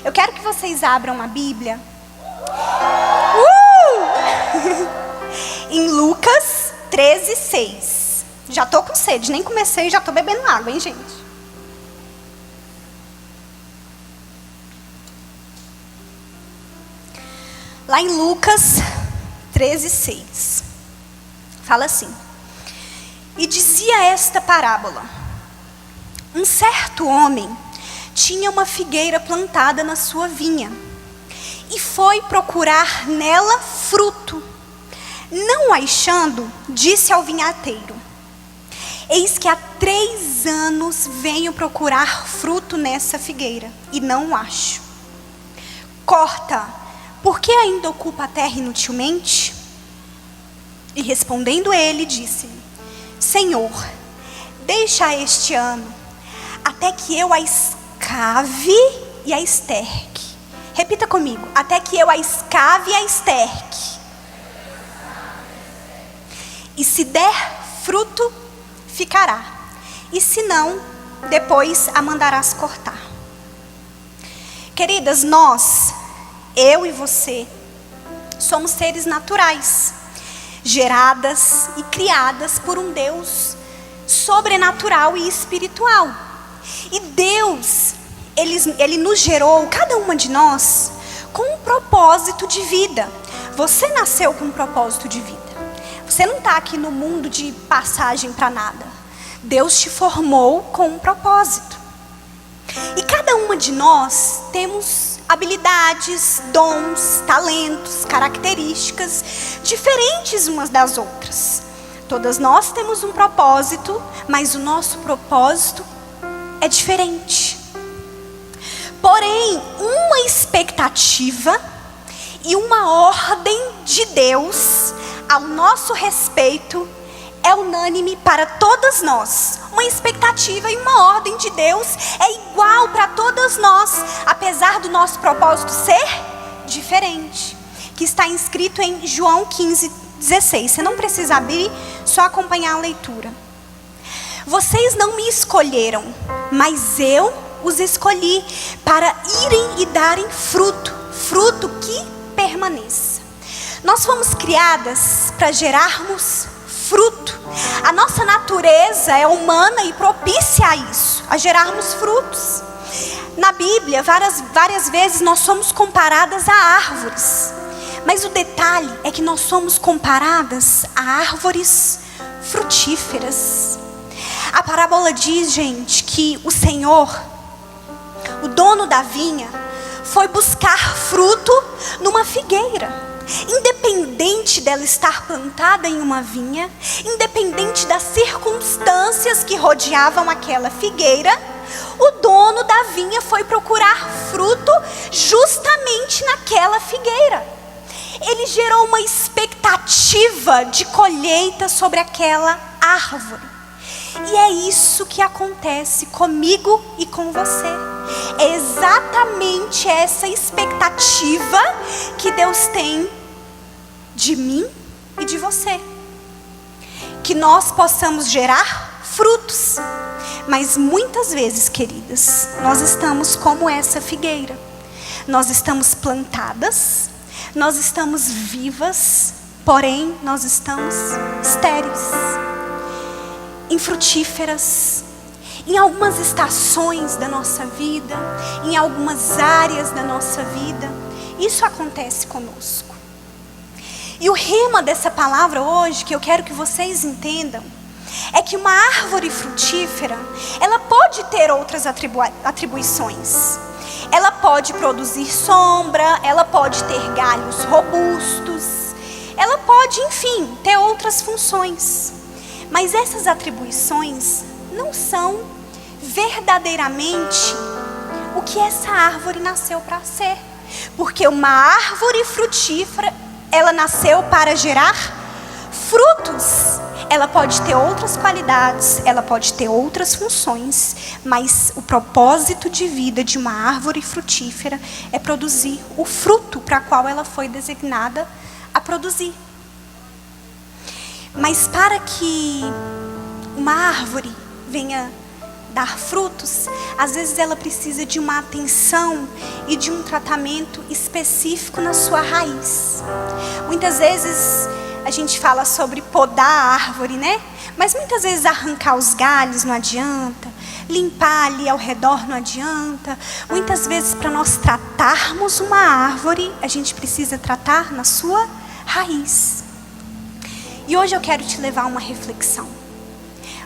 Eu quero que vocês abram a Bíblia. Em Lucas 13:6. Já tô com sede, nem comecei, já tô bebendo água, hein, gente? Lá em Lucas 13:6. Fala assim: e dizia esta parábola: um certo homem tinha uma figueira plantada na sua vinha e foi procurar nela fruto. Não achando, disse ao vinhateiro: eis que há 3 anos venho procurar fruto nessa figueira e não o acho. Corta, porque ainda ocupa a terra inutilmente? E respondendo ele, disse-lhe: Senhor, deixa este ano, até que eu a escave e a esterque. Repita comigo: até que eu a escave e a esterque. E se der fruto, ficará. E se não, depois a mandarás cortar. Queridas, nós, eu e você, somos seres naturais, geradas e criadas por um Deus sobrenatural e espiritual. E Deus, Ele nos gerou, cada uma de nós, com um propósito de vida. Você nasceu com um propósito de vida. Você não está aqui no mundo de passagem para nada. Deus te formou com um propósito. E cada uma de nós temos habilidades, dons, talentos, características diferentes umas das outras. Todas nós temos um propósito, mas o nosso propósito é diferente. Porém, uma expectativa e uma ordem de Deus ao nosso respeito é unânime para todas nós. Uma expectativa e uma ordem de Deus é igual para todas nós, apesar do nosso propósito ser diferente. Que está inscrito em João 15:16. Você não precisa abrir, só acompanhar a leitura. Vocês não me escolheram, mas eu os escolhi para irem e darem fruto, fruto que permaneça. Nós fomos criadas para gerarmos fruto. A nossa natureza é humana e propícia a isso, a gerarmos frutos. Na Bíblia, várias vezes nós somos comparadas a árvores. Mas o detalhe é que nós somos comparadas a árvores frutíferas. A parábola diz, gente, que o Senhor, o dono da vinha, foi buscar fruto numa figueira. Independente dela estar plantada em uma vinha, independente das circunstâncias que rodeavam aquela figueira, o dono da vinha foi procurar fruto justamente naquela figueira. Ele gerou uma expectativa de colheita sobre aquela árvore. E é isso que acontece comigo e com você. É exatamente essa expectativa que Deus tem de mim e de você. Que nós possamos gerar frutos. Mas muitas vezes, queridas, nós estamos como essa figueira. Nós estamos plantadas, nós estamos vivas, porém nós estamos estéreis, infrutíferas. Em algumas estações da nossa vida, em algumas áreas da nossa vida, isso acontece conosco. E o rema dessa palavra hoje, que eu quero que vocês entendam, é que uma árvore frutífera, ela pode ter outras atribuições. Ela pode produzir sombra, ela pode ter galhos robustos, ela pode, enfim, ter outras funções. Mas essas atribuições não são verdadeiramente o que essa árvore nasceu para ser. Porque uma árvore frutífera, ela nasceu para gerar frutos. Ela pode ter outras qualidades, ela pode ter outras funções, mas o propósito de vida de uma árvore frutífera é produzir o fruto para qual ela foi designada a produzir. Mas para que uma árvore venha dar frutos, às vezes ela precisa de uma atenção e de um tratamento específico na sua raiz. Muitas vezes a gente fala sobre podar a árvore, né? Mas muitas vezes arrancar os galhos não adianta, limpar ali ao redor não adianta. Muitas vezes, para nós tratarmos uma árvore, a gente precisa tratar na sua raiz. E hoje eu quero te levar a uma reflexão.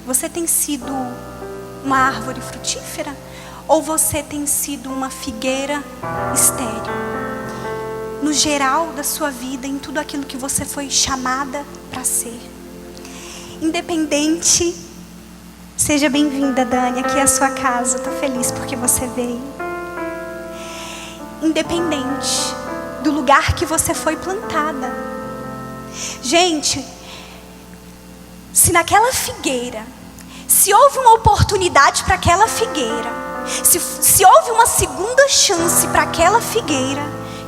Você tem sido uma árvore frutífera? Ou você tem sido uma figueira estéril? No geral da sua vida, em tudo aquilo que você foi chamada para ser. Independente, seja bem-vinda, Dani, aqui é a sua casa. Estou feliz porque você veio. Independente do lugar que você foi plantada. Gente, se naquela figueira, se houve uma oportunidade para aquela figueira, se houve uma segunda chance para aquela figueira,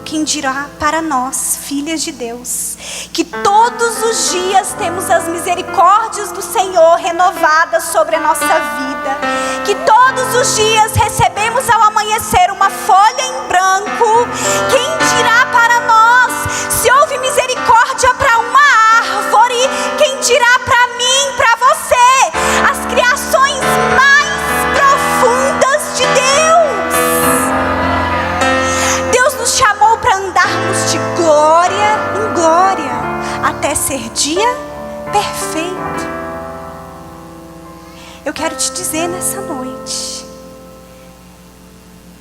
quem dirá para nós, filhas de Deus, que todos os dias temos as misericórdias do Senhor renovadas sobre a nossa vida, que todos os dias recebemos ao amanhecer uma folha em branco. Quem dirá para nós, se houve misericórdia para uma árvore, quem dirá para mim, para você, as criações mais profundas de Deus. Deus nos chamou para andarmos de glória em glória, até ser dia perfeito. Eu quero te dizer nessa noite,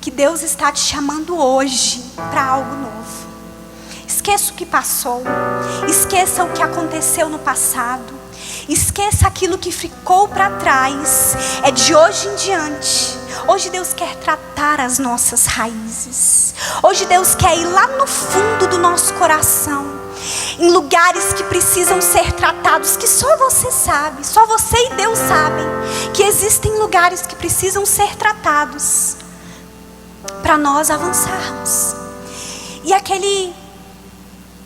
que Deus está te chamando hoje para algo novo. Esqueça o que passou, esqueça o que aconteceu no passado, esqueça aquilo que ficou para trás. É de hoje em diante. Hoje Deus quer tratar as nossas raízes. Hoje Deus quer ir lá no fundo do nosso coração, em lugares que precisam ser tratados, que só você sabe, só você e Deus sabem, que existem lugares que precisam ser tratados para nós avançarmos. E aquele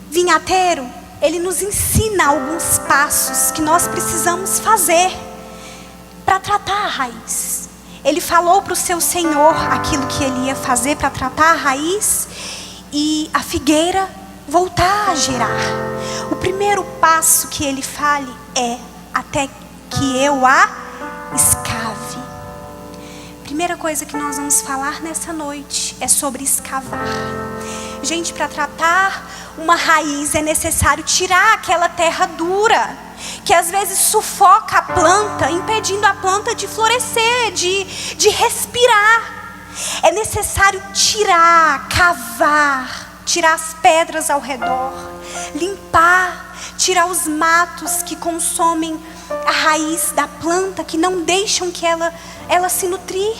vinhateiro, ele nos ensina alguns passos que nós precisamos fazer para tratar a raiz. Ele falou para o seu Senhor aquilo que ele ia fazer para tratar a raiz e a figueira voltar a gerar. O primeiro passo que ele fale é: até que eu a escave. Primeira coisa que nós vamos falar nessa noite é sobre escavar. Gente, para tratar uma raiz é necessário tirar aquela terra dura, que às vezes sufoca a planta, impedindo a planta de florescer, de respirar. É necessário tirar, cavar, tirar as pedras ao redor, limpar, tirar os matos que consomem a raiz da planta, que não deixam que ela se nutrir.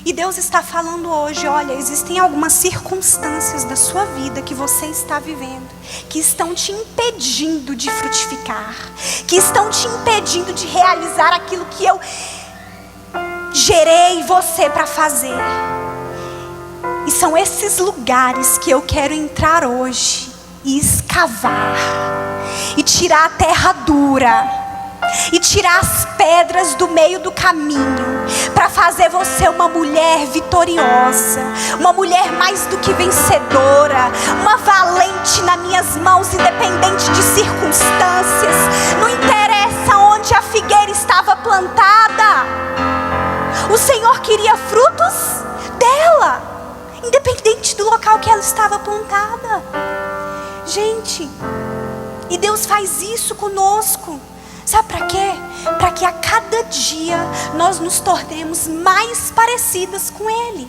E Deus está falando hoje: olha, existem algumas circunstâncias da sua vida que você está vivendo, que estão te impedindo de frutificar, que estão te impedindo de realizar aquilo que eu gerei você para fazer. E são esses lugares que eu quero entrar hoje e escavar, e tirar a terra dura, e tirar as pedras do meio do caminho, para fazer você uma mulher vitoriosa, uma mulher mais do que vencedora, uma valente nas minhas mãos, independente de circunstâncias. Não interessa onde a figueira estava plantada, o Senhor queria frutos dela, independente do local que ela estava plantada. Gente, e Deus faz isso conosco. Sabe para quê? Para que a cada dia nós nos tornemos mais parecidas com Ele.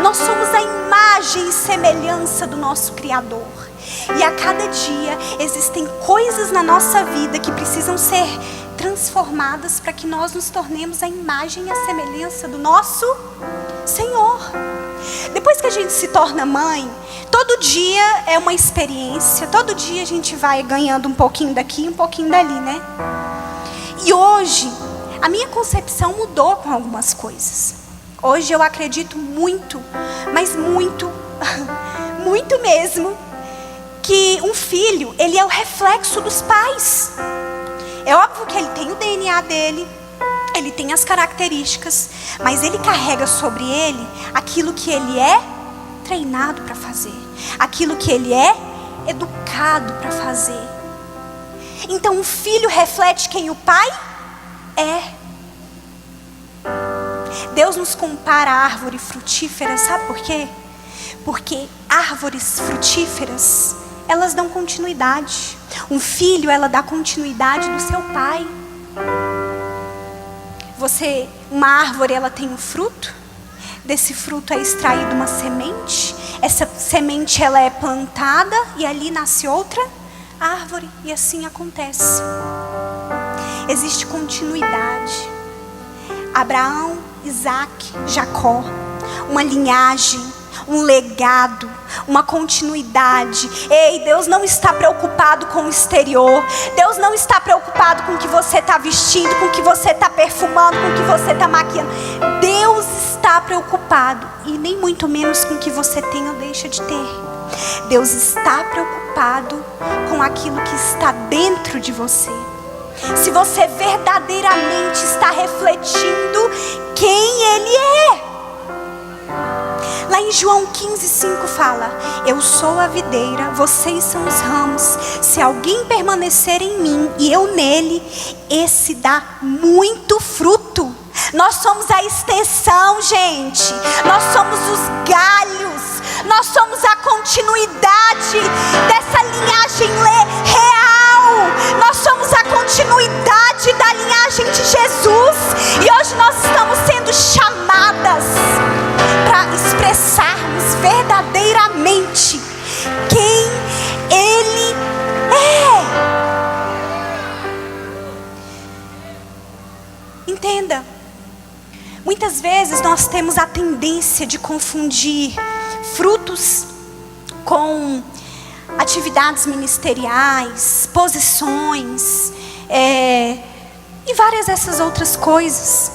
Nós somos a imagem e semelhança do nosso Criador. E a cada dia existem coisas na nossa vida que precisam ser transformadas para que nós nos tornemos a imagem e a semelhança do nosso Senhor. Depois que a gente se torna mãe, todo dia é uma experiência, todo dia a gente vai ganhando um pouquinho daqui, um pouquinho dali, né? E hoje, a minha concepção mudou com algumas coisas. Hoje eu acredito muito, mas muito, muito mesmo, que um filho, ele é o reflexo dos pais. É óbvio que ele tem o DNA dele, Ele tem as características, mas ele carrega sobre ele aquilo que ele é treinado para fazer, aquilo que ele é educado para fazer. Então o filho reflete quem o pai é. Deus nos compara à árvore frutífera, sabe por quê? Porque árvores frutíferas, elas dão continuidade. Um filho, ela dá continuidade do seu pai. Uma árvore, ela tem um fruto. Desse fruto é extraída uma semente. Essa semente, ela é plantada e ali nasce outra árvore. E assim acontece. Existe continuidade. Abraão, Isaac, Jacó. Uma linhagem, um legado, uma continuidade. Ei, Deus não está preocupado com o exterior. Deus não está preocupado com o que você está vestindo, com o que você está perfumando, com o que você está maquiando. Deus está preocupado, e nem muito menos com o que você tem ou deixa de ter. Deus está preocupado com aquilo que está dentro de você. Se você verdadeiramente está refletindo quem Ele é. Lá em João 15:5 fala: eu sou a videira, vocês são os ramos. Se alguém permanecer em mim e eu nele, esse dá muito fruto. Nós somos a extensão, gente. Nós somos os galhos. Nós somos a continuidade dessa linhagem real. Nós somos a continuidade da linhagem de Jesus. E hoje nós estamos sendo chamadas para expressarmos verdadeiramente quem Ele é. Entenda, muitas vezes nós temos a tendência de confundir frutos com atividades ministeriais, posições, e várias dessas outras coisas.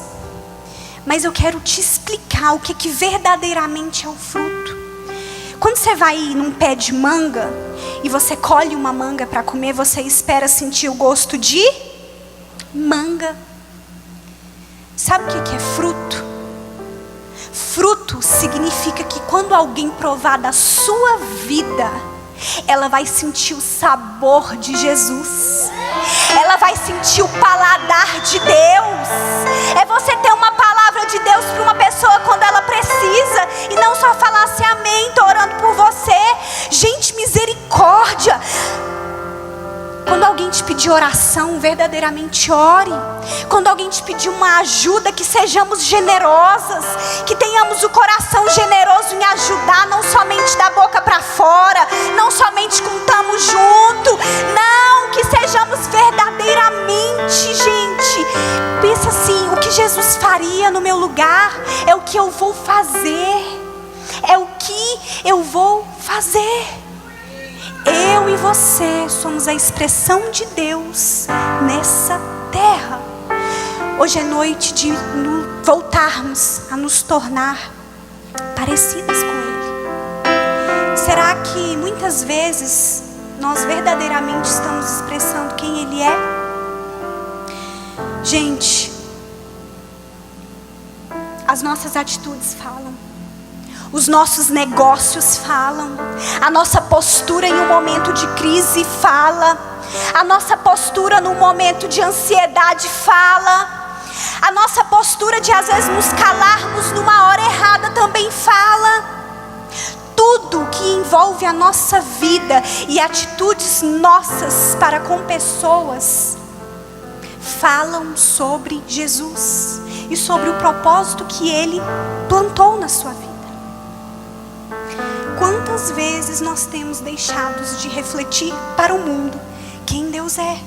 Mas eu quero te explicar o que verdadeiramente é o fruto. Quando você vai num pé de manga e você colhe uma manga para comer, você espera sentir o gosto de manga. Sabe o que é fruto? Fruto significa que quando alguém provar da sua vida, ela vai sentir o sabor de Jesus. Ela vai sentir o paladar de Deus. É você ter uma palavra de Deus para uma pessoa quando ela precisa, e não só falar assim: amém, estou orando por você. Gente, misericórdia. Quando alguém te pedir oração, verdadeiramente ore. Quando alguém te pedir uma ajuda, que sejamos generosas, que tenhamos o coração generoso em ajudar, não somente da boca para fora, não somente com tamo junto, não, que sejamos verdadeiramente, gente. Pensa assim: o que Jesus faria no meu lugar é o que eu vou fazer. É o que eu vou fazer. Eu e você somos a expressão de Deus nessa terra. Hoje é noite de voltarmos a nos tornar parecidas com Ele. Será que muitas vezes nós verdadeiramente estamos expressando quem Ele é? Gente, as nossas atitudes falam. Os nossos negócios falam. A nossa postura em um momento de crise fala. A nossa postura num momento de ansiedade fala. A nossa postura de às vezes nos calarmos numa hora errada também fala. Tudo que envolve a nossa vida e atitudes nossas para com pessoas falam sobre Jesus e sobre o propósito que Ele plantou na sua vida. Quantas vezes nós temos deixado de refletir para o mundo quem Deus é?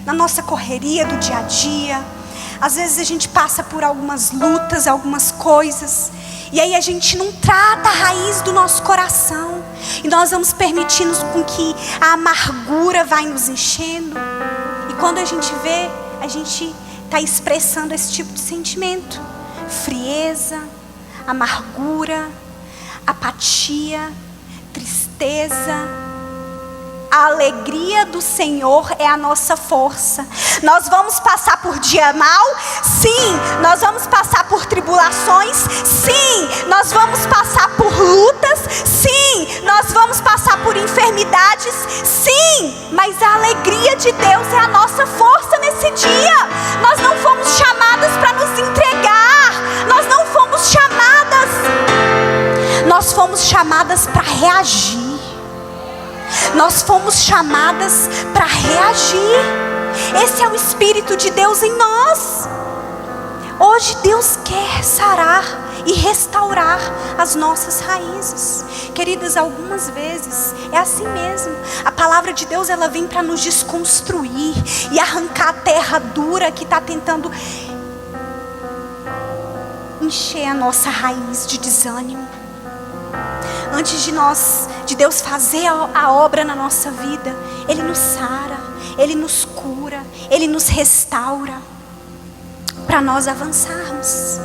Na nossa correria do dia a dia, às vezes a gente passa por algumas lutas, algumas coisas, e aí a gente não trata a raiz do nosso coração, e nós vamos permitindo com que a amargura vai nos enchendo, e quando a gente vê, a gente está expressando esse tipo de sentimento: frieza, amargura, apatia, tristeza. A alegria do Senhor é a nossa força. Nós vamos passar por dia mau? Sim. Nós vamos passar por tribulações? Sim. Nós vamos passar por lutas? Sim. Nós vamos passar por enfermidades? Sim. Mas a alegria de Deus é a nossa força nesse dia. Nós não fomos chamadas para nos entregar. Nós não fomos chamadas. Nós fomos chamadas para reagir. Nós fomos chamadas para reagir. Esse é o Espírito de Deus em nós. Hoje Deus quer sarar e restaurar as nossas raízes. Queridas, algumas vezes é assim mesmo. A palavra de Deus, ela vem para nos desconstruir e arrancar a terra dura que está tentando encher a nossa raiz de desânimo. Antes de Deus fazer a obra na nossa vida, Ele nos sara, Ele nos cura, Ele nos restaura, para nós avançarmos.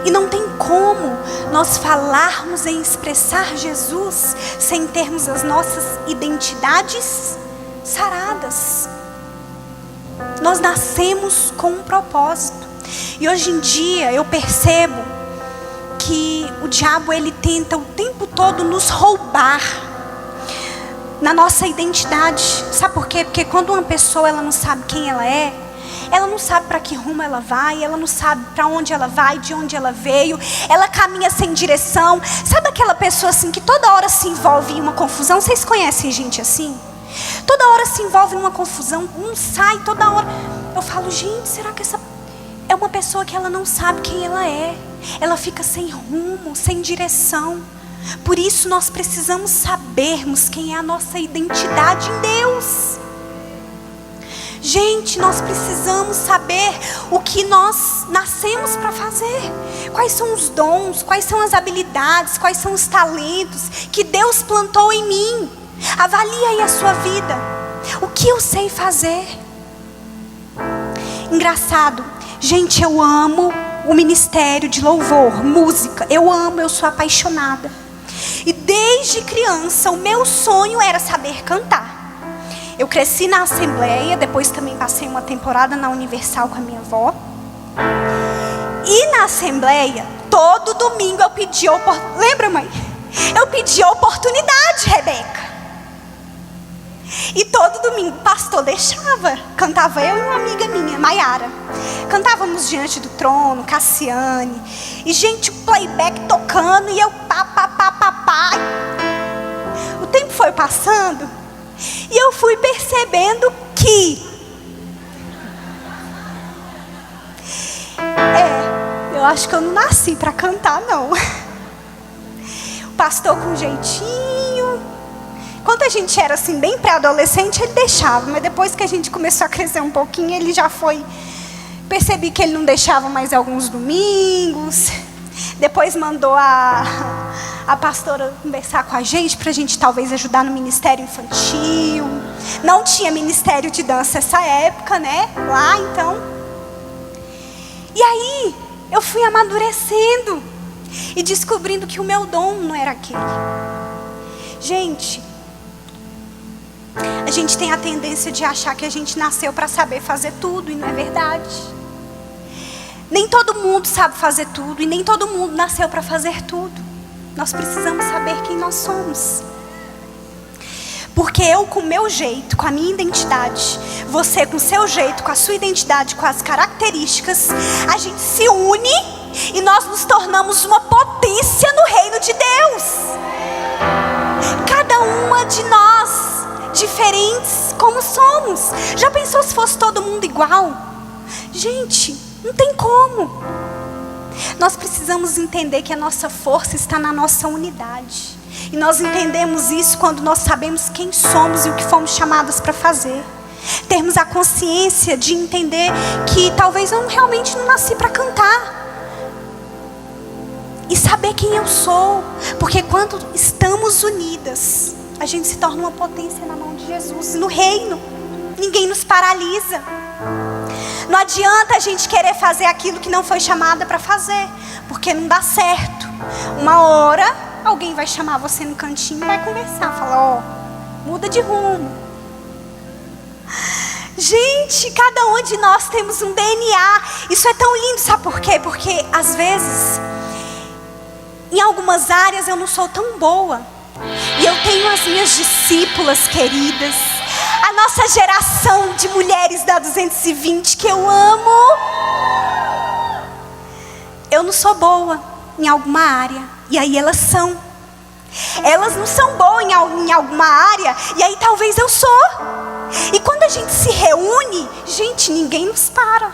E não tem como nós falarmos em expressar Jesus sem termos as nossas identidades saradas. Nós nascemos com um propósito. E hoje em dia eu percebo que o diabo, ele tenta o tempo todo nos roubar na nossa identidade. Sabe por quê? Porque quando uma pessoa, ela não sabe quem ela é, ela não sabe para que rumo ela vai, ela não sabe para onde ela vai, de onde ela veio, ela caminha sem direção. Sabe aquela pessoa assim que toda hora se envolve em uma confusão? Vocês conhecem gente assim? Toda hora se envolve em uma confusão, não sai, toda hora. Eu falo, gente, será que essa é uma pessoa que ela não sabe quem ela é? Ela fica sem rumo, sem direção. Por isso nós precisamos sabermos quem é a nossa identidade em Deus. Gente, nós precisamos saber o que nós nascemos para fazer. Quais são os dons, quais são as habilidades, quais são os talentos que Deus plantou em mim. Avalie aí a sua vida. O que eu sei fazer? Engraçado. Gente, eu amo o ministério de louvor, música. Eu amo, eu sou apaixonada. E desde criança o meu sonho era saber cantar. Eu cresci na Assembleia, depois também passei uma temporada na Universal com a minha avó. E na Assembleia, todo domingo eu pedia oportunidade. Lembra, mãe? Eu pedia oportunidade, Rebeca. E todo domingo o pastor deixava. Cantava eu e uma amiga minha, Maiara. Cantávamos diante do trono, Cassiane. E gente, o playback tocando e eu pá. O tempo foi passando. E eu fui percebendo que eu acho que eu não nasci para cantar, não. O pastor com jeitinho. Quando a gente era assim bem pré-adolescente, ele deixava. Mas depois que a gente começou a crescer um pouquinho, ele já foi. Percebi que ele não deixava mais alguns domingos. Depois mandou a pastora conversar com a gente para a gente talvez ajudar no ministério infantil. Não tinha ministério de dança nessa época, né? Lá então. E aí eu fui amadurecendo e descobrindo que o meu dom não era aquele. Gente, a gente tem a tendência de achar que a gente nasceu para saber fazer tudo, e não é verdade. Nem todo mundo sabe fazer tudo, e nem todo mundo nasceu para fazer tudo. Nós precisamos saber quem nós somos. Porque eu com o meu jeito, com a minha identidade, você com o seu jeito, com a sua identidade, com as características, a gente se une e nós nos tornamos uma potência no reino de Deus. Cada uma de nós, diferentes como somos. Já pensou se fosse todo mundo igual? Gente, não tem como. Nós precisamos entender que a nossa força está na nossa unidade. E nós entendemos isso quando nós sabemos quem somos e o que fomos chamadas para fazer. Termos a consciência de entender que talvez eu realmente não nasci para cantar. E saber quem eu sou. Porque quando estamos unidas, a gente se torna uma potência na mão de Jesus. No reino, ninguém nos paralisa. Não adianta a gente querer fazer aquilo que não foi chamada para fazer, porque não dá certo. Uma hora, alguém vai chamar você no cantinho e vai conversar. Falar, muda de rumo. Gente, cada um de nós temos um DNA. Isso é tão lindo, sabe por quê? Porque às vezes, em algumas áreas eu não sou tão boa. E eu tenho as minhas discípulas queridas, a nossa geração de mulheres da 220 que eu amo. Eu não sou boa em alguma área, e aí elas são. Elas não são boas em alguma área, e aí talvez eu sou. E quando a gente se reúne, gente, ninguém nos para.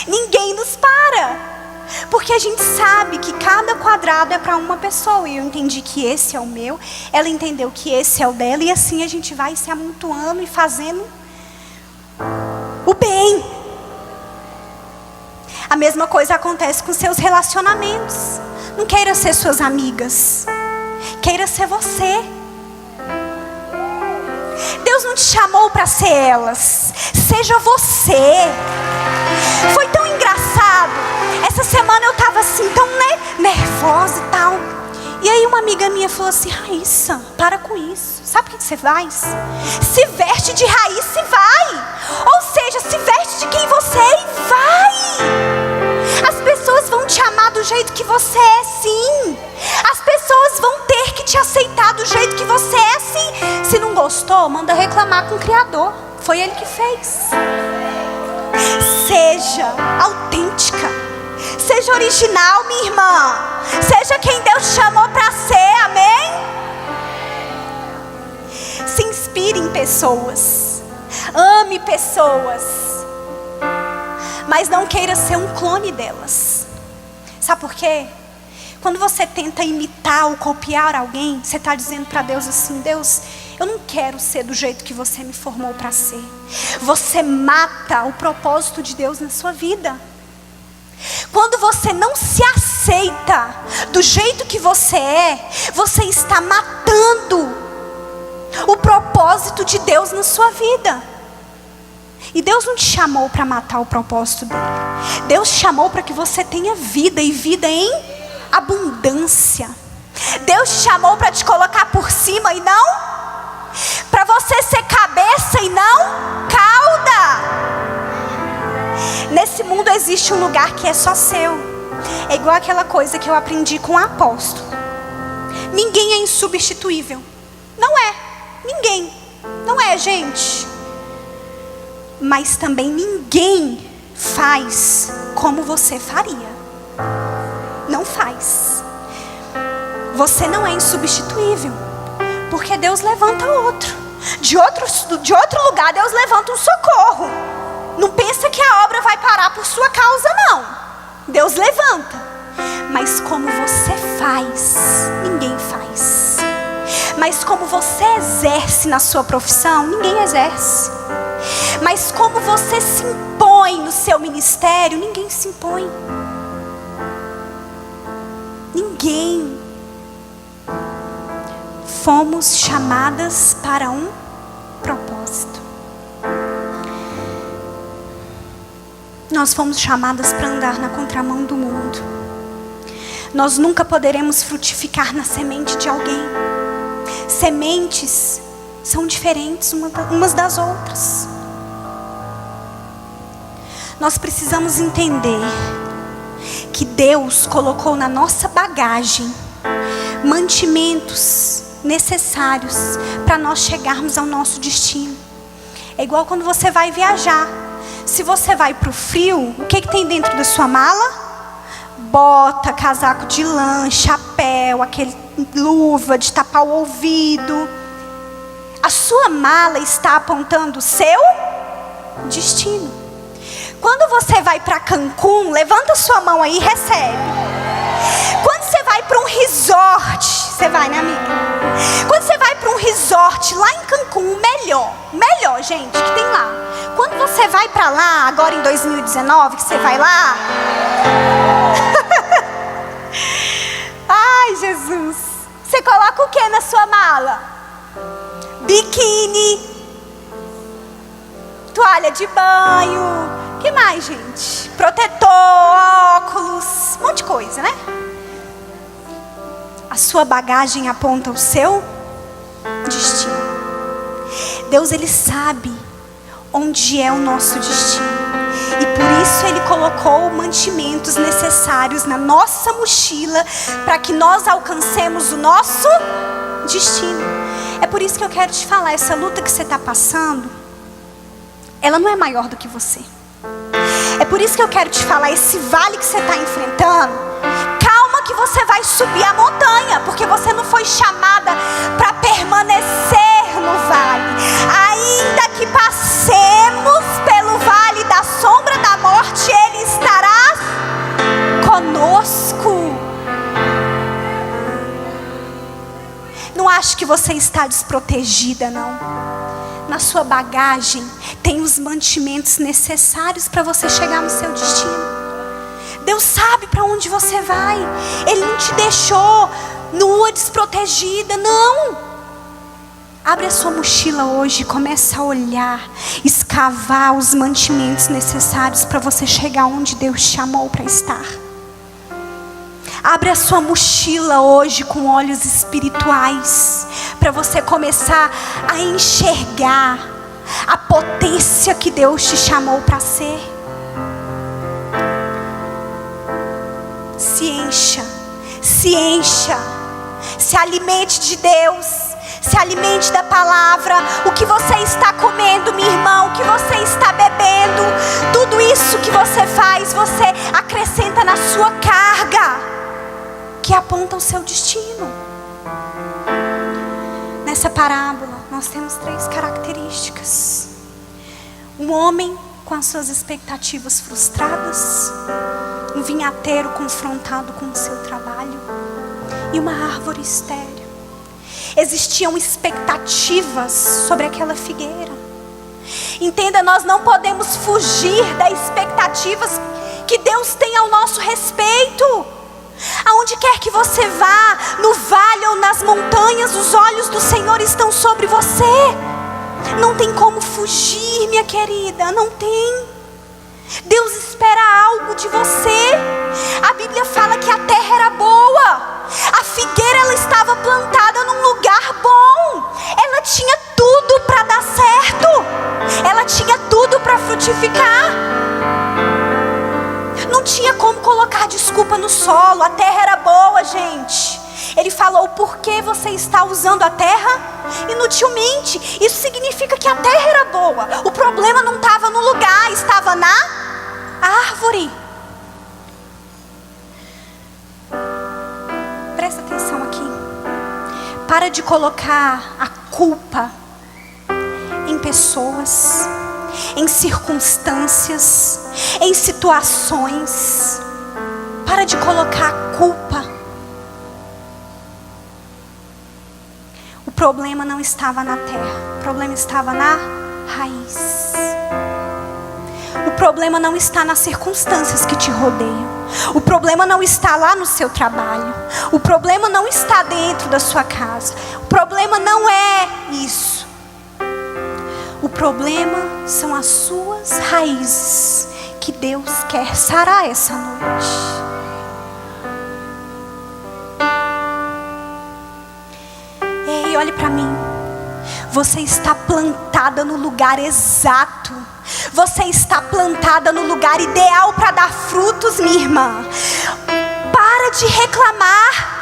Ninguém nos para. Porque a gente sabe que cada quadrado é para uma pessoa. E eu entendi que esse é o meu, ela entendeu que esse é o dela, e assim a gente vai se amontoando e fazendo o bem. A mesma coisa acontece com seus relacionamentos. Não queira ser suas amigas, queira ser você. Deus não te chamou para ser elas, seja você. Foi tão engraçado. Essa semana eu estava assim, tão nervosa e tal. E aí uma amiga minha falou assim: Raíssa, para com isso. Sabe o que você faz? Se veste de Raíssa e vai. Ou seja, se veste de quem você é e vai. As pessoas vão te amar do jeito que você é, sim. As pessoas vão ter que te aceitar do jeito que você é, sim. Se não gostou, manda reclamar com o Criador. Foi Ele que fez. Seja autêntica. Seja original, minha irmã. Seja quem Deus chamou para ser, amém? Se inspire em pessoas. Ame pessoas. Mas não queira ser um clone delas. Sabe por quê? Quando você tenta imitar ou copiar alguém, você está dizendo para Deus assim: Deus, eu não quero ser do jeito que você me formou para ser. Você mata o propósito de Deus na sua vida. Quando você não se aceita do jeito que você é, você está matando o propósito de Deus na sua vida. E Deus não te chamou para matar o propósito dele. Deus te chamou para que você tenha vida, e vida em abundância. Deus te chamou para te colocar por cima e não para você ser cabeça e não cauda. Nesse mundo existe um lugar que é só seu. É igual aquela coisa que eu aprendi com o apóstolo: ninguém é insubstituível. Não é. Ninguém. Não é, gente. Mas também ninguém faz como você faria. Não faz. Você não é insubstituível, porque Deus levanta outro. De outro lugar Deus levanta um socorro. Não pensa que a obra vai parar por sua causa, não. Deus levanta. Mas como você faz, ninguém faz. Mas como você exerce na sua profissão, ninguém exerce. Mas como você se impõe no seu ministério, ninguém se impõe. Ninguém. Fomos chamadas para um propósito. Nós fomos chamadas para andar na contramão do mundo. Nós nunca poderemos frutificar na semente de alguém. Sementes são diferentes umas das outras. Nós precisamos entender que Deus colocou na nossa bagagem mantimentos necessários para nós chegarmos ao nosso destino. É igual quando você vai viajar. Se você vai para o frio, o que tem dentro da sua mala? Bota, casaco de lã, chapéu, aquele luva de tapar o ouvido. A sua mala está apontando o seu destino. Quando você vai para Cancún, levanta sua mão aí e recebe. Quando você vai para um resort, você vai, né, amiga? Quando você vai para um resort lá em Cancún, o melhor, gente, que tem lá. Quando você vai para lá, agora em 2019, que você vai lá. Ai, Jesus. Você coloca o que na sua mala? Biquíni, toalha de banho. O que mais, gente? Protetor, óculos, um monte de coisa, né? A sua bagagem aponta o seu destino. Deus, Ele sabe onde é o nosso destino. E por isso Ele colocou mantimentos necessários na nossa mochila para que nós alcancemos o nosso destino. É por isso que eu quero te falar, essa luta que você está passando, ela não é maior do que você. É por isso que eu quero te falar, esse vale que você está enfrentando, calma que você vai subir a montanha, porque você não foi chamada para permanecer no vale. Ainda que passemos pelo vale da sombra da morte, Ele estará conosco. Não acho que você está desprotegida, não. Na sua bagagem tem os mantimentos necessários para você chegar no seu destino. Deus sabe para onde você vai. Ele não te deixou nua, desprotegida, não. Abre a sua mochila hoje e começa a olhar, escavar os mantimentos necessários para você chegar onde Deus te chamou para estar. Abre a sua mochila hoje com olhos espirituais, para você começar a enxergar a potência que Deus te chamou para ser. Se encha, se alimente de Deus, se alimente da palavra. O que você está comendo, minha irmã, o que você está bebendo, tudo isso que você faz, você acrescenta na sua carga, que aponta o seu destino. Nessa parábola, nós temos 3 características: um homem com as suas expectativas frustradas, um vinhateiro confrontado com o seu trabalho e uma árvore estéril. Existiam expectativas sobre aquela figueira. Entenda, nós não podemos fugir das expectativas que Deus tem ao nosso respeito. Aonde quer que você vá, no vale ou nas montanhas, os olhos do Senhor estão sobre você. Não tem como fugir, minha querida, não tem. Deus espera algo de você. A Bíblia fala que a terra era boa. A figueira, ela estava plantada num lugar bom. Ela tinha tudo para dar certo. Ela tinha tudo para frutificar. Não tinha como colocar desculpa no solo. A terra era boa, gente. Ele falou: por que você está usando a terra inutilmente? Isso significa que a terra era boa. O problema não estava no lugar, estava na árvore. Presta atenção aqui. Para de colocar a culpa em pessoas, em circunstâncias, em situações. Para de colocar a culpa. O problema não estava na terra, o problema estava na raiz. O problema não está nas circunstâncias que te rodeiam. O problema não está lá no seu trabalho. O problema não está dentro da sua casa. O problema não é isso. O problema são as suas raízes, que Deus quer sarar essa noite. Ei, olhe para mim. Você está plantada no lugar exato. Você está plantada no lugar ideal para dar frutos, minha irmã. Para de reclamar.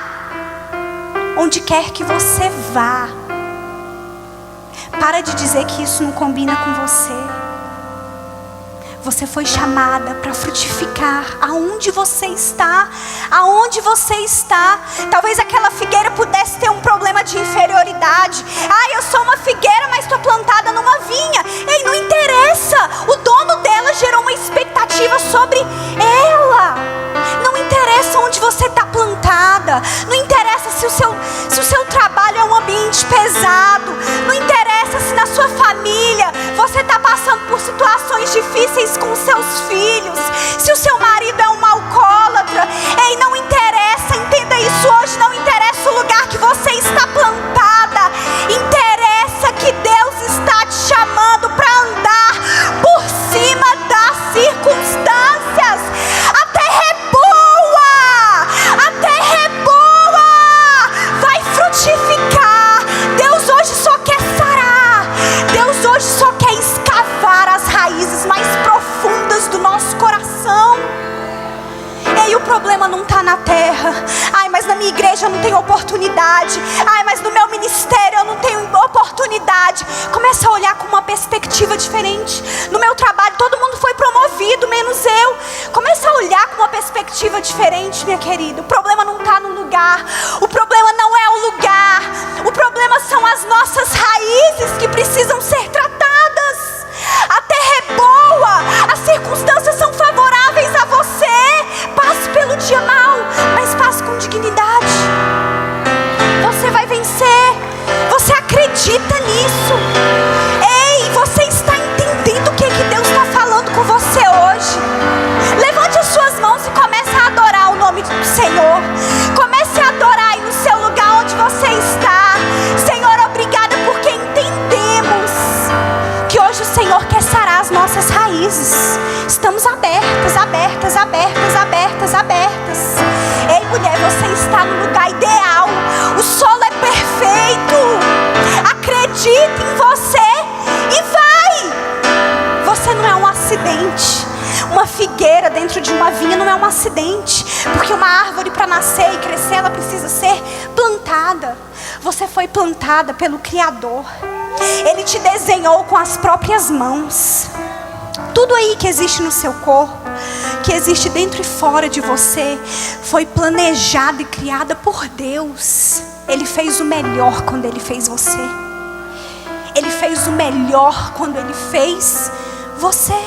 Onde quer que você vá, para de dizer que isso não combina com você. Você foi chamada para frutificar aonde você está. Aonde você está. Talvez aquela figueira pudesse ter um problema de inferioridade. Eu sou uma figueira, mas estou plantada numa vinha. Ei, não interessa. O dono dela gerou uma expectativa sobre ela. Não interessa onde você está plantada. Não interessa se o seu trabalho é um ambiente pesado. Não interessa se na sua família você está passando por situações difíceis com seus filhos. Se o seu marido é um alcoólatra. Ei, não interessa. Entenda isso hoje. Não interessa o lugar que você está plantada. Interessa que Deus está te chamando para andar por cima das circunstâncias. A terra é boa. A terra é boa. minha igreja eu não tenho oportunidade. Ai, mas no meu ministério eu não tenho oportunidade. Começa a olhar com uma perspectiva diferente. No meu trabalho todo mundo foi promovido, menos eu. Começa a olhar com uma perspectiva diferente, minha querida. O problema não está no lugar. O problema não é o lugar. O problema são as nossas raízes que precisam ser tratadas. A terra é boa, as circunstâncias são favoráveis a você. Passe pelo dia mal, mas passe com dignidade. Você vai vencer. Você acredita nisso? Ei, você está entendendo o que Deus está falando com você hoje? Levante as suas mãos e comece a adorar o nome do Senhor. Comece a adorar aí no seu lugar onde você está. Senhor, obrigada porque entendemos que hoje o Senhor quer sarar as nossas raízes. Estamos abertas, abertas, abertas, abertas, abertas. Ei, mulher, você está no lugar ideal. O solo é perfeito. Acredite em você e vai. Você não é um acidente. Uma figueira dentro de uma vinha não é um acidente. Porque uma árvore para nascer e crescer, ela precisa ser plantada. Você foi plantada pelo Criador. Ele te desenhou com as próprias mãos. Tudo aí que existe no seu corpo, que existe dentro e fora de você, foi planejado e criada por Deus. Ele fez o melhor quando Ele fez você. Ele fez o melhor quando Ele fez você.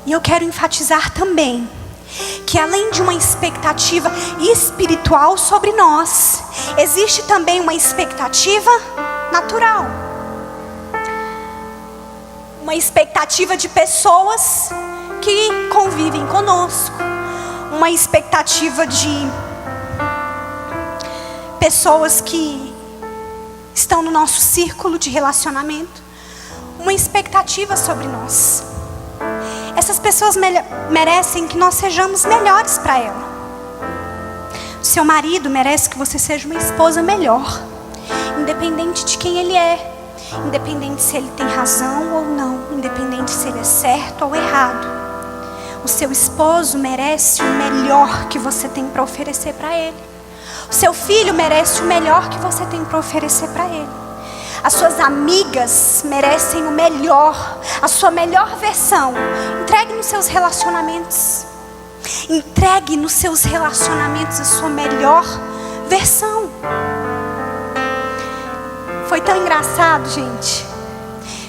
E eu quero enfatizar também que além de uma expectativa espiritual sobre nós, existe também uma expectativa natural. Uma expectativa de pessoas que convivem conosco. Uma expectativa de pessoas que estão no nosso círculo de relacionamento. Uma expectativa sobre nós. Essas pessoas merecem que nós sejamos melhores para ela. O seu marido merece que você seja uma esposa melhor, independente de quem ele é, independente se ele tem razão ou não, independente se ele é certo ou errado. O seu esposo merece o melhor que você tem para oferecer para ele. O seu filho merece o melhor que você tem para oferecer para ele. As suas amigas merecem o melhor, a sua melhor versão. Entregue nos seus relacionamentos. Entregue nos seus relacionamentos a sua melhor versão. Foi tão engraçado, gente.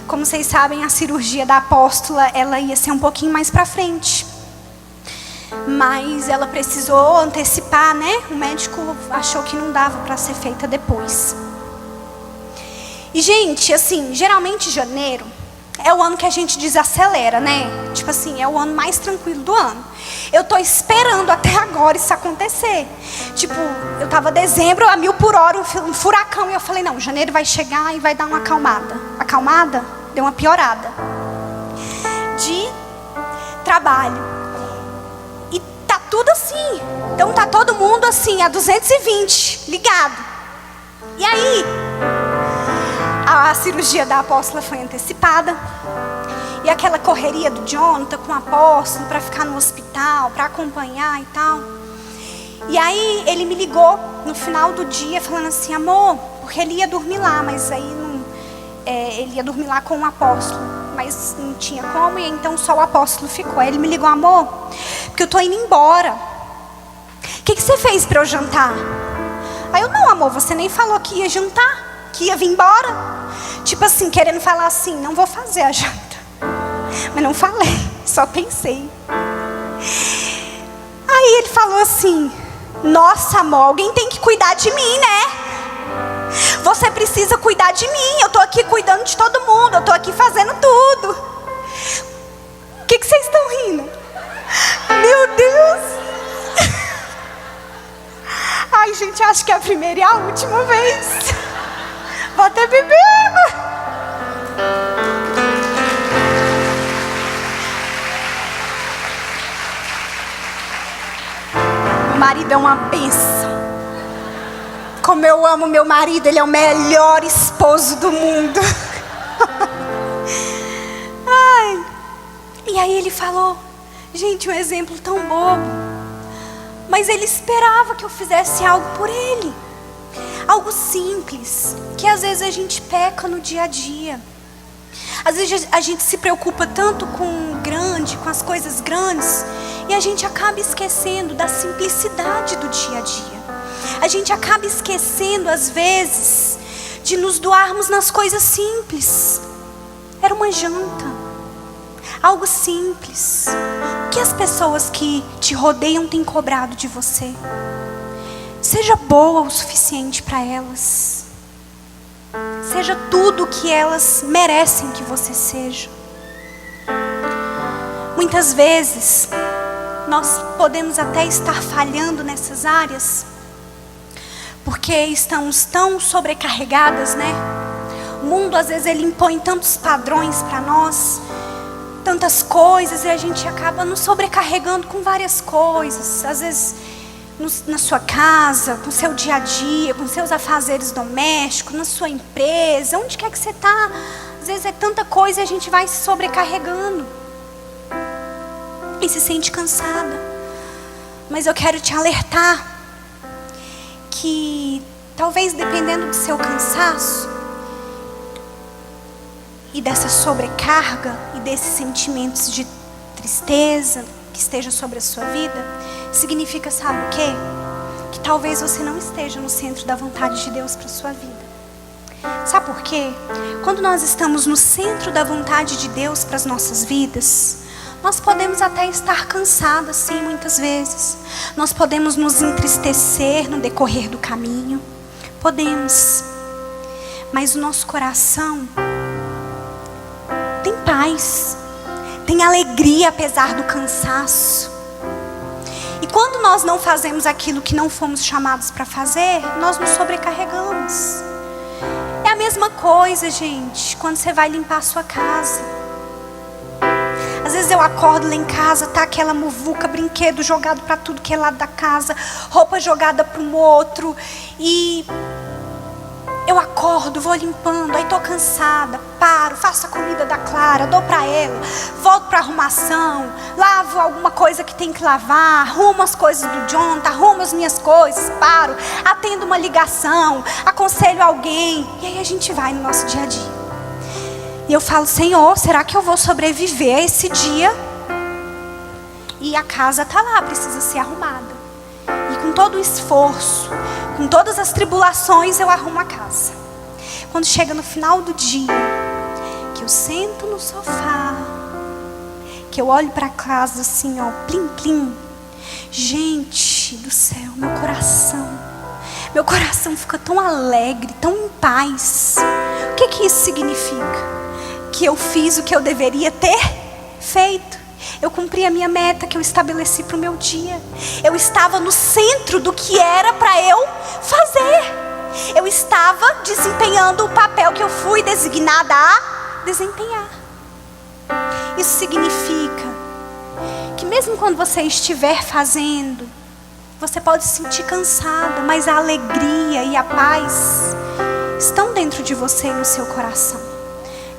Como vocês sabem, a cirurgia da apóstola, ela ia ser um pouquinho mais pra frente. Mas ela precisou antecipar, né? O médico achou que não dava para ser feita depois. E, gente, assim, geralmente janeiro é o ano que a gente desacelera, né? Tipo assim, é o ano mais tranquilo do ano. Eu tô esperando até agora isso acontecer. Tipo, eu tava dezembro a 1000 por hora, um furacão. E eu falei, não, janeiro vai chegar e vai dar uma acalmada. Acalmada? Deu uma piorada. De trabalho. E tá tudo assim. Então tá todo mundo assim, a 220, ligado. E aí, a cirurgia da apóstola foi antecipada. E aquela correria do Jonathan com o apóstolo para ficar no hospital, para acompanhar e tal. E aí ele me ligou no final do dia falando assim, amor, porque ele ia dormir lá, mas aí não, ele ia dormir lá com o apóstolo, mas não tinha como, e então só o apóstolo ficou. Aí ele me ligou, amor, porque eu tô indo embora. O que você fez para eu jantar? Aí eu, não, amor, você nem falou que ia jantar, que ia vir embora. Tipo assim, querendo falar assim, não vou fazer a janta. Mas não falei, só pensei. Aí ele falou assim, nossa, amor, alguém tem que cuidar de mim, né? Você precisa cuidar de mim, eu tô aqui cuidando de todo mundo, eu tô aqui fazendo tudo. O que vocês estão rindo? Meu Deus. Ai, gente, acho que é a primeira e a última vez. Vou até beber água. Meu marido é uma bênção. Como eu amo meu marido, ele é o melhor esposo do mundo. Ai. E aí ele falou, gente, um exemplo tão bobo. mas Ele esperava que eu fizesse algo por Ele. Algo simples, que às vezes a gente peca no dia a dia. Às vezes a gente se preocupa tanto com o grande, com as coisas grandes, e a gente acaba esquecendo da simplicidade do dia a dia. A gente acaba esquecendo, às vezes, de nos doarmos nas coisas simples. Era uma janta, algo simples. O que as pessoas que te rodeiam têm cobrado de você? Seja boa o suficiente para elas. Seja tudo o que elas merecem que você seja. Muitas vezes, nós podemos até estar falhando nessas áreas, porque estamos tão sobrecarregadas, né? O mundo às vezes ele impõe tantos padrões para nós, tantas coisas, e a gente acaba nos sobrecarregando com várias coisas. Às vezes na sua casa, com o seu dia a dia, com seus afazeres domésticos, na sua empresa, onde quer que você está. Às vezes é tanta coisa e a gente vai se sobrecarregando e se sente cansada. Mas eu quero te alertar que talvez, dependendo do seu cansaço e dessa sobrecarga e desses sentimentos de tristeza que esteja sobre a sua vida, significa, sabe o quê? Que talvez você não esteja no centro da vontade de Deus para a sua vida. Sabe por quê? Quando nós estamos no centro da vontade de Deus para as nossas vidas, nós podemos até estar cansados, sim, muitas vezes. Nós podemos nos entristecer no decorrer do caminho. Podemos. Mas o nosso coração tem paz, tem alegria apesar do cansaço. E quando nós não fazemos aquilo que não fomos chamados para fazer, nós nos sobrecarregamos. É a mesma coisa, gente, quando você vai limpar a sua casa. Às vezes eu acordo lá em casa, tá aquela muvuca, brinquedo jogado para tudo que é lado da casa, roupa jogada para um outro, e eu acordo, vou limpando, aí tô cansada, paro, faço a comida da Clara, dou para ela, volto para arrumação, lavo alguma coisa que tem que lavar, arrumo as coisas do Jonathan, arrumo as minhas coisas, paro, atendo uma ligação, aconselho alguém, e aí a gente vai no nosso dia a dia. E eu falo, Senhor, será que eu vou sobreviver a esse dia? E a casa tá lá, precisa ser arrumada. E com todo o esforço, com todas as tribulações, eu arrumo a casa. Quando chega no final do dia, que eu sento no sofá, que eu olho para casa assim, ó, plim, plim. Gente do céu, meu coração fica tão alegre, tão em paz. O que isso significa? Que eu fiz o que eu deveria ter feito. Eu cumpri a minha meta que eu estabeleci para o meu dia. Eu estava no centro do que era para eu fazer. Eu estava desempenhando o papel que eu fui designada a desempenhar. Isso significa que mesmo quando você estiver fazendo, você pode se sentir cansada, mas a alegria e a paz estão dentro de você e no seu coração.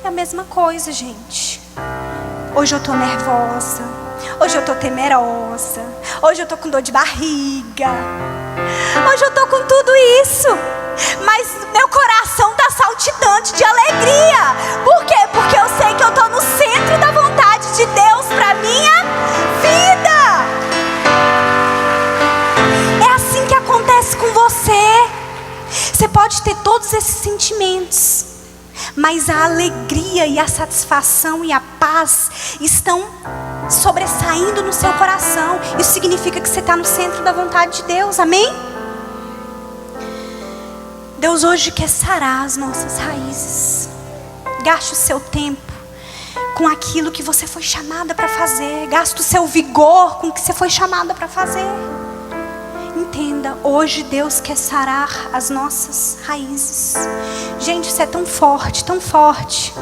É a mesma coisa, gente. Hoje eu tô nervosa, hoje eu tô temerosa, hoje eu tô com dor de barriga, hoje eu tô com tudo isso, mas meu coração tá saltitante de alegria. Por quê? Porque eu sei que eu tô no centro da vontade de Deus pra minha vida. É assim que acontece com você. Você pode ter todos esses sentimentos, mas a alegria e a satisfação e a paz estão sobressaindo no seu coração. Isso significa que você está no centro da vontade de Deus, amém? Deus hoje quer sarar as nossas raízes. Gaste o seu tempo com aquilo que você foi chamada para fazer. Gaste o seu vigor com o que você foi chamada para fazer. Entenda, hoje Deus quer sarar as nossas raízes. Gente, isso é tão forte, tão forte.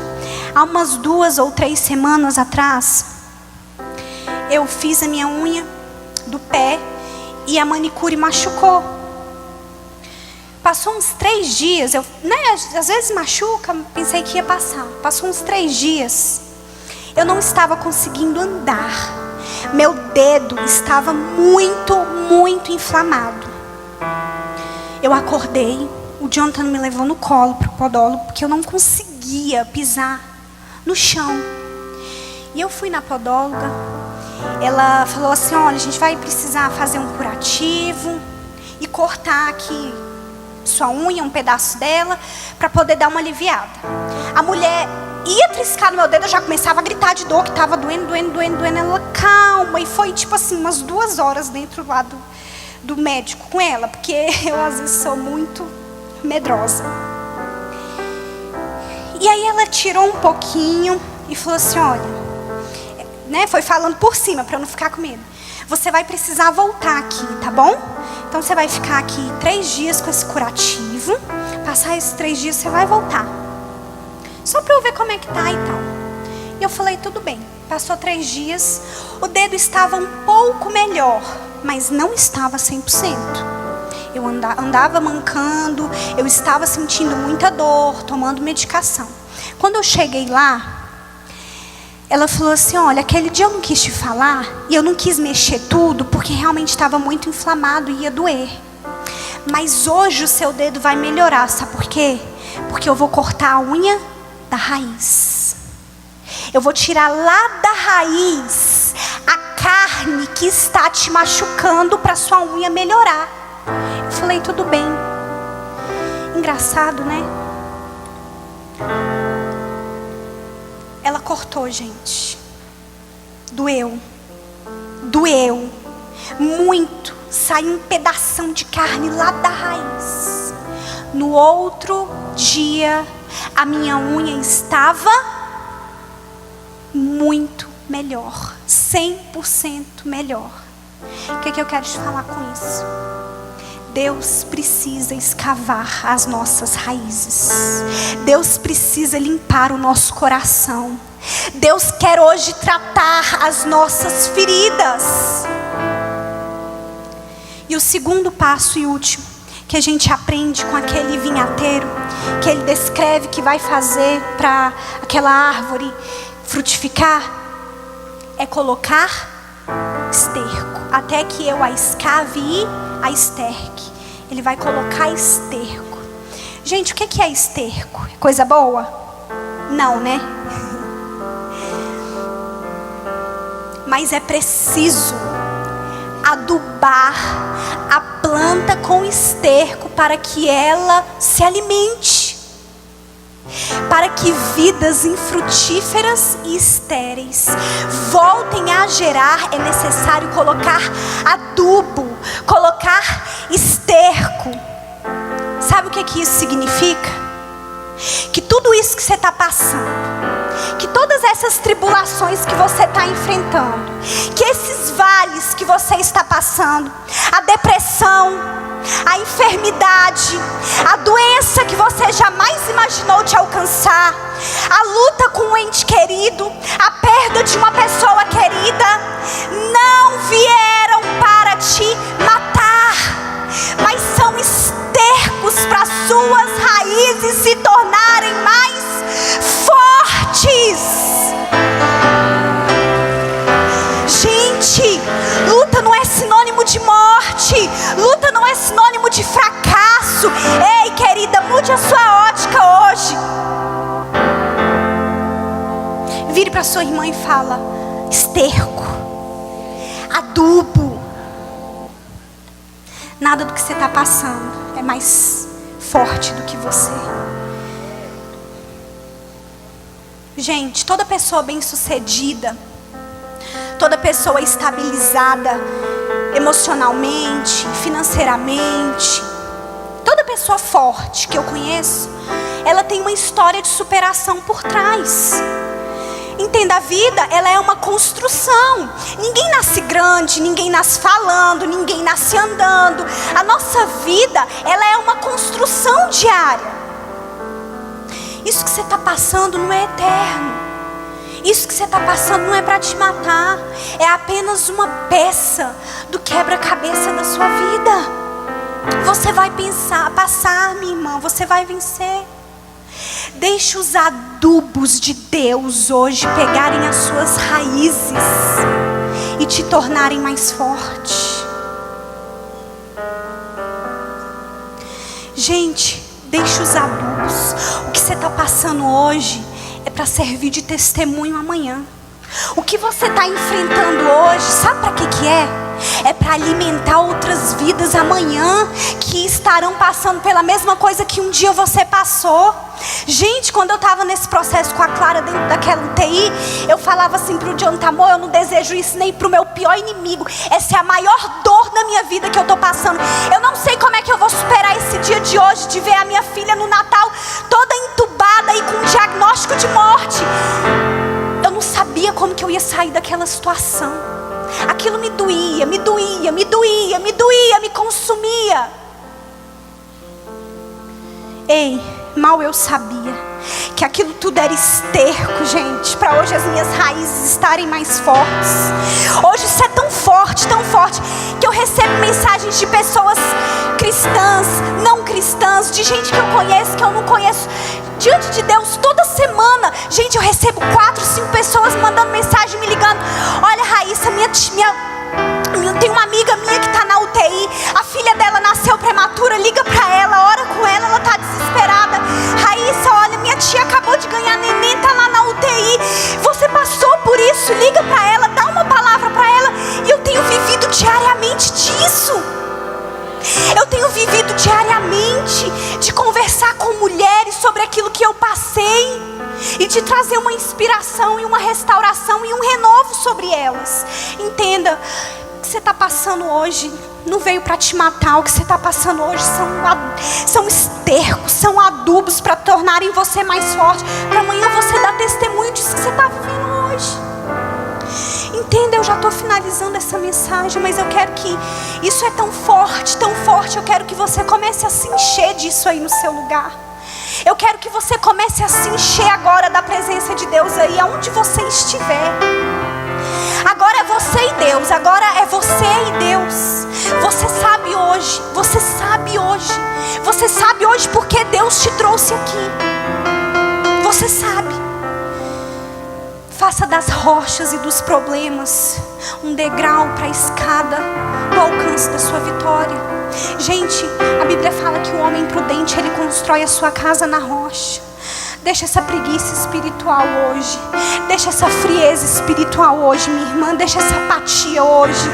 Há umas 2 ou 3 semanas atrás, eu fiz a minha unha do pé e a manicure machucou. Passou uns 3 dias, às vezes machuca, pensei que ia passar. Passou uns 3 dias, eu não estava conseguindo andar. Meu dedo estava muito muito inflamado. Eu acordei, o Jonathan me levou no colo pro podólogo, porque eu não conseguia pisar no chão. E eu fui na podóloga, ela falou assim, olha, a gente vai precisar fazer um curativo e cortar aqui sua unha, um pedaço dela, para poder dar uma aliviada. A mulher ia triscar no meu dedo, eu já começava a gritar de dor, que estava doendo. Ela, calma. E foi tipo assim, umas 2 horas dentro lá do médico com ela, porque eu às vezes sou muito medrosa. E aí ela tirou um pouquinho e falou assim, olha, né, foi falando por cima para eu não ficar com medo. Você vai precisar voltar aqui, tá bom? Então você vai ficar aqui 3 dias com esse curativo. Passar esses 3 dias você vai voltar. Só para eu ver como é que tá e tal. E eu falei, tudo bem. Passou 3 dias. O dedo estava um pouco melhor, mas não estava 100%. Eu andava mancando. Eu estava sentindo muita dor, tomando medicação. Quando eu cheguei lá, ela falou assim, olha, aquele dia eu não quis te falar e eu não quis mexer tudo porque realmente estava muito inflamado e ia doer. Mas hoje o seu dedo vai melhorar, sabe por quê? Porque eu vou cortar a unha da raiz. Eu vou tirar lá da raiz a carne que está te machucando para sua unha melhorar. Eu falei, tudo bem. Engraçado, né? Ela cortou, gente. Doeu. Muito. Saiu um pedação de carne lá da raiz. No outro dia, a minha unha estava muito melhor. 100% melhor. O que eu quero te falar com isso? Deus precisa escavar as nossas raízes. Deus precisa limpar o nosso coração. Deus quer hoje tratar as nossas feridas. E o segundo passo e último que a gente aprende com aquele vinhateiro, que ele descreve que vai fazer para aquela árvore frutificar, é colocar esterco, até que eu a escave e a esterque. Ele vai colocar esterco. Gente, o que é esterco? É coisa boa? Não, né? Mas é preciso adubar a planta com esterco para que ela se alimente, para que vidas infrutíferas e estéreis voltem a gerar. É necessário colocar adubo, colocar esterco. Sabe o que isso significa? Que tudo isso que você está passando, que todas essas tribulações que você está enfrentando, que esses vales que você está passando, a depressão, a enfermidade, a doença que você jamais imaginou te alcançar, a luta com um ente querido, a perda de uma pessoa querida, não vieram para te matar, mas são estercos para suas raízes se tornarem mais fortes. Gente, luta não é sinônimo de morte, luta não é sinônimo de fracasso. Ei, querida, mude a sua ótica hoje. Vire para sua irmã e fala: esterco, adubo. Nada do que você está passando é mais forte do que você. Gente, toda pessoa bem-sucedida, toda pessoa estabilizada emocionalmente, financeiramente, toda pessoa forte que eu conheço, ela tem uma história de superação por trás. Entenda, a vida, ela é uma construção. Ninguém nasce grande, ninguém nasce falando, ninguém nasce andando. A nossa vida, ela é uma construção diária. Isso que você está passando não é eterno. Isso que você está passando não é para te matar. É apenas uma peça do quebra-cabeça da sua vida. Você vai passar, minha irmã, você vai vencer. Deixe os adubos de Deus hoje pegarem as suas raízes e te tornarem mais forte. Gente, deixa os adubos. O que você está passando hoje é para servir de testemunho amanhã. O que você está enfrentando hoje, sabe para que é? É para alimentar outras vidas amanhã que estarão passando pela mesma coisa que um dia você passou. Gente, quando eu estava nesse processo com a Clara dentro daquela UTI, eu falava assim pro Jonathan: amor, eu não desejo isso nem pro meu pior inimigo. Essa é a maior dor da minha vida que eu estou passando. Eu não sei como é que eu vou superar esse dia de hoje, de ver a minha filha no Natal toda entubada e com um diagnóstico de morte. Eu não sabia como que eu ia sair daquela situação. Aquilo me doía, me doía, me doía, me doía, me consumia. Ei, mal eu sabia que aquilo tudo era esterco, gente, para hoje as minhas raízes estarem mais fortes. Hoje isso é tão forte, que eu recebo mensagens de pessoas cristãs, não cristãs, de gente que eu conheço, que eu não conheço. Diante de Deus, toda semana, gente, eu recebo 4, 5 pessoas mandando mensagem, me ligando: olha, Raíssa, tem uma amiga minha que está na UTI, a filha dela nasceu prematura, liga para ela, ora com ela, ela está desesperada. Raíssa, olha, minha tia acabou de ganhar neném, está lá na UTI, você passou por isso, liga para ela, dá uma palavra para ela. E eu tenho vivido diariamente disso. Eu tenho vivido diariamente de conversar com mulheres sobre aquilo que eu passei e de trazer uma inspiração e uma restauração e um renovo sobre elas. Entenda, o que você está passando hoje não veio para te matar. O que você está passando hoje são estercos, são adubos para tornarem você mais forte, para amanhã você dar testemunho disso que você está vivendo hoje. Entenda, eu já estou finalizando essa mensagem, mas eu quero que isso é tão forte, eu quero que você comece a se encher disso aí no seu lugar. Eu quero que você comece a se encher agora da presença de Deus aí, aonde você estiver. Agora é você e Deus, agora é você e Deus. Você sabe hoje, você sabe hoje porque Deus te trouxe aqui. Você sabe. Faça das rochas e dos problemas um degrau para a escada do alcance da sua vitória. Gente, a Bíblia fala que o homem prudente, ele constrói a sua casa na rocha. Deixa essa preguiça espiritual hoje. Deixa essa frieza espiritual hoje, minha irmã. Deixa essa apatia hoje.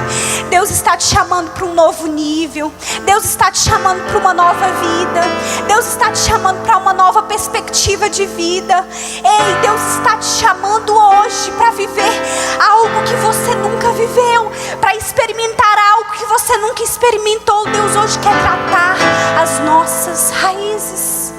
Deus está te chamando para um novo nível. Deus está te chamando para uma nova vida. Deus está te chamando para uma nova perspectiva de vida. Ei, Deus está te chamando hoje para viver algo que você nunca viveu, para experimentar algo que você nunca experimentou. Deus hoje quer tratar as nossas raízes.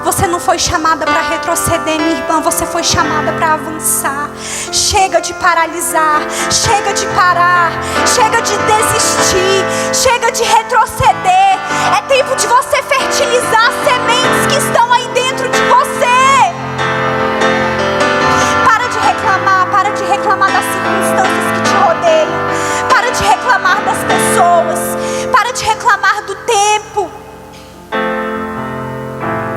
Você não foi chamada para retroceder, minha irmã. Você foi chamada para avançar. Chega de paralisar. Chega de parar. Chega de desistir. Chega de retroceder. É tempo de você fertilizar as sementes que estão aí dentro de você. Para de reclamar das circunstâncias que te rodeiam. Para de reclamar das pessoas. Para de reclamar do tempo.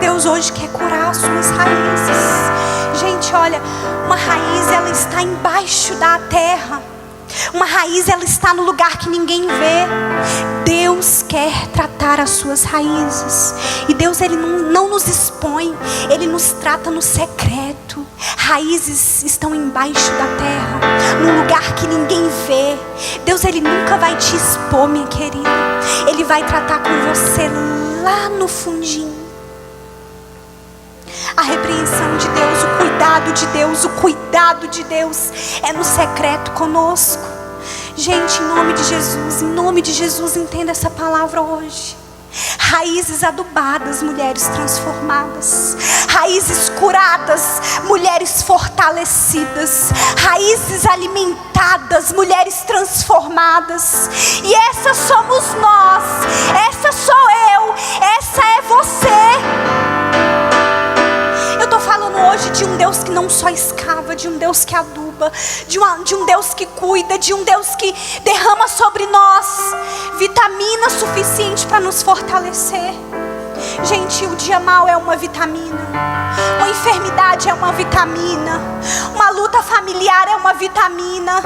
Deus hoje quer curar as suas raízes. Gente, olha, uma raiz, ela está embaixo da terra. Uma raiz, ela está no lugar que ninguém vê. Deus quer tratar as suas raízes. E Deus, ele não nos expõe. Ele nos trata no secreto. Raízes estão embaixo da terra, num lugar que ninguém vê. Deus, ele nunca vai te expor, minha querida. Ele vai tratar com você lá no fundinho. A repreensão de Deus, o cuidado de Deus é no secreto conosco. Gente, em nome de Jesus, entenda essa palavra hoje. Raízes adubadas, mulheres transformadas. Raízes curadas, mulheres fortalecidas. Raízes alimentadas, mulheres transformadas. E essas somos nós. Essa sou eu. Essa é você. Eu estou falando hoje de um Deus que não só escava, de um Deus que aduba, de um Deus que cuida, de um Deus que derrama sobre nós vitamina suficiente para nos fortalecer. Gente, o dia mau é uma vitamina, uma enfermidade é uma vitamina, uma luta familiar é uma vitamina.